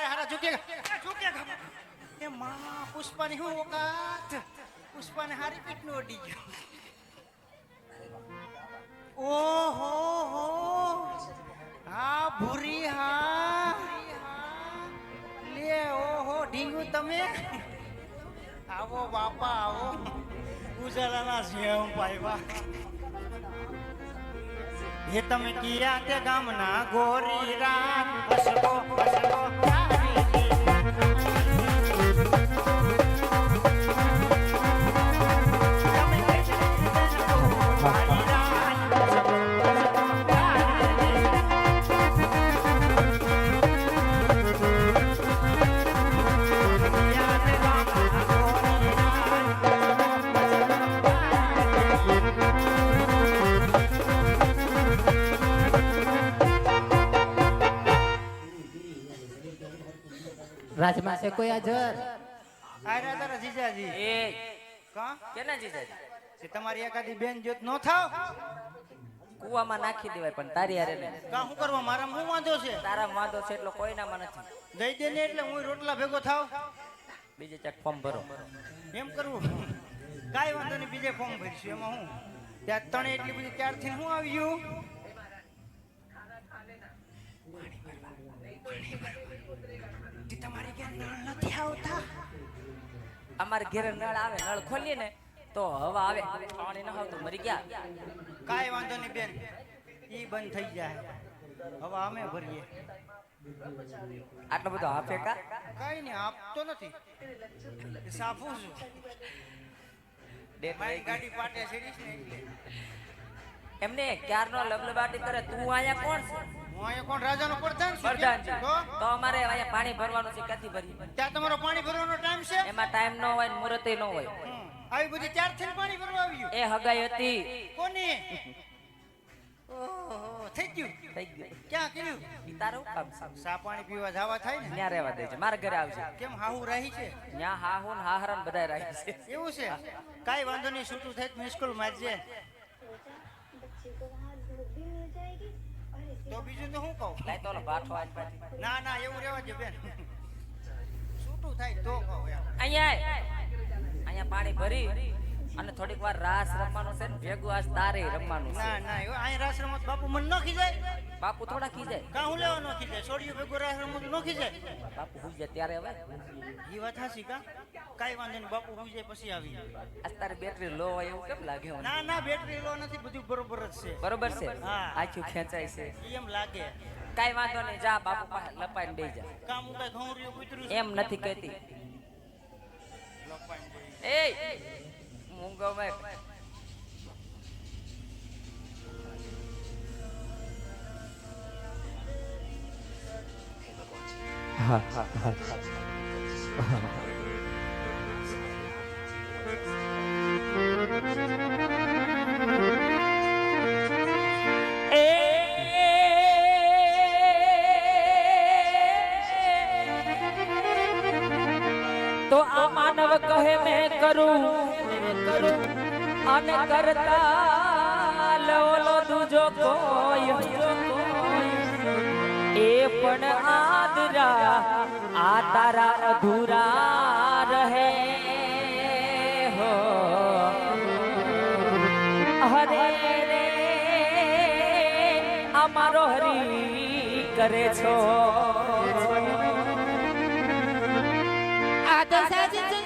आते हरा झुकेगा ए मां पुष्पा ने હું ઓકાત પુષ્પા ને હારી પીટ નો ઓડી ગયો ઓહો હો હા ભૂરી હા લે ઓહો ઢીંગુ તમે આવો બાપા આવો ઉજાલાના સિંહ પાયવા હે તમે કિયા તે ગામના ગોરી રાત બસકો રાજમાં છે કોઈ હાજર? આયરા તારા જીજાજી એ કા કેના જીજાજી? જે તમારી એકાદી બેન જોત નો થાવ કુવામાં નાખી દેવાય પણ તારી હારે નહીં. કા હું કરવા મારામાં હું વાંધો છે તારા વાંધો છે એટલો કોઈનામાં નથી. દઈ દે ને એટલે હું રોટલા ભેગો થાવ બીજે ચેક ફોર્મ ભરો. એમ કરવું કાંઈ વાંધો નહીં બીજે ફોર્મ ભરીશું એમાં હું ત્યાં તણે એટલી બધી ત્યારથી હું આવ્યું તમારી ક્યાં નળ નથી આવતા અમારે ઘરે નળ આવે, નળ ખોલીએ ને તો હવા આવે, પાણી ન આવતું મરી ગયા. કાંઈ વાંધો નહીં બેન ઈ બંધ થઈ જાય હવે અમે ભરીએ આટલો બધો આપે કા? કાંઈ નહીં આપતો નથી સાફું છું મારી ગાડી પાટે સીડીશ ને એટલે એમને ક્યારનો લબલબાટી કરે. તું અહીંયા કોણ છે? હું અહીંયા કોણ રાજાનો પ્રધાન છું પ્રધાન છે. તો તો અમારે અહીંયા પાણી ભરવાનું છે, ક્યાંથી ભરીએ? ત્યાં તમારો પાણી ભરવાનો ટાઈમ છે એમાં ટાઈમ ન હોય ને મુહૂર્ત ન હોય. આવી બધી ત્યારથી પાણી ભરવા આવ્યું એ હગાઈ હતી. કોની ઓહો થઈ ગયું થઈ ગયું. ક્યાં કર્યું ઈ તારું કામ છે. સા પાણી પીવા જવા થાય ને ન્યા રહેવા દેજે, મારા ઘરે આવશે. કેમ હાહુ રહી છે ન્યા હાહુ ને હાહરાન બધાય રહે છે. એવું છે કાંઈ વાંધો નહીં છૂટું થાય તો સ્કૂલ મારજે તો બીજું તો હું કહું લાય તો ઓલો બાઠો આજ પાછી. ના ના એવું રહેવા દે બેન છૂટું થાય તો કહું યાર અહીંયા અહીંયા પાણી ભરી અને થોડીક વાર રાસ રમવાનું છે ને ભેગું આજ તારે રમવાનું છે. ના ના એવું અહીં રાસ રમત બાપુ મને નોખી જાય બાપુ થોડા ખી જાય. કાં હું લેવા નોખી જાય છોડીઓ ભેગું રાસ રમત નોખી જાય બાપુ હુઈ જાય ત્યારે હવે એ વાત હાસી કા કાંઈ વાંધો નહીં બાપુ હોઈ જાય પછી આવી આજ તારી બેટરી લો હોય એવું કેમ લાગે મને? ના ના બેટરી લો નથી બધું બરોબર જ છે બરોબર છે. હા. આખું ખેંચાય છે. ઈ એમ લાગે કાઈ વાંધો નહીં, જા બાપુ પાસે લપાઈને બેહી જા. કામ હું કઈ ઘઉંરિયું કૂતરું એમ નથી કહેતી. એ મૂંગો મેં હા હા હા તો આ માનવ કહે મેં કરું અને કરતા લોલો દૂજો કોઈ એ પણ આદરા આ તારા અધૂરા રહે હો હરે રે અમારો હરી કરે છો આ તો સાચું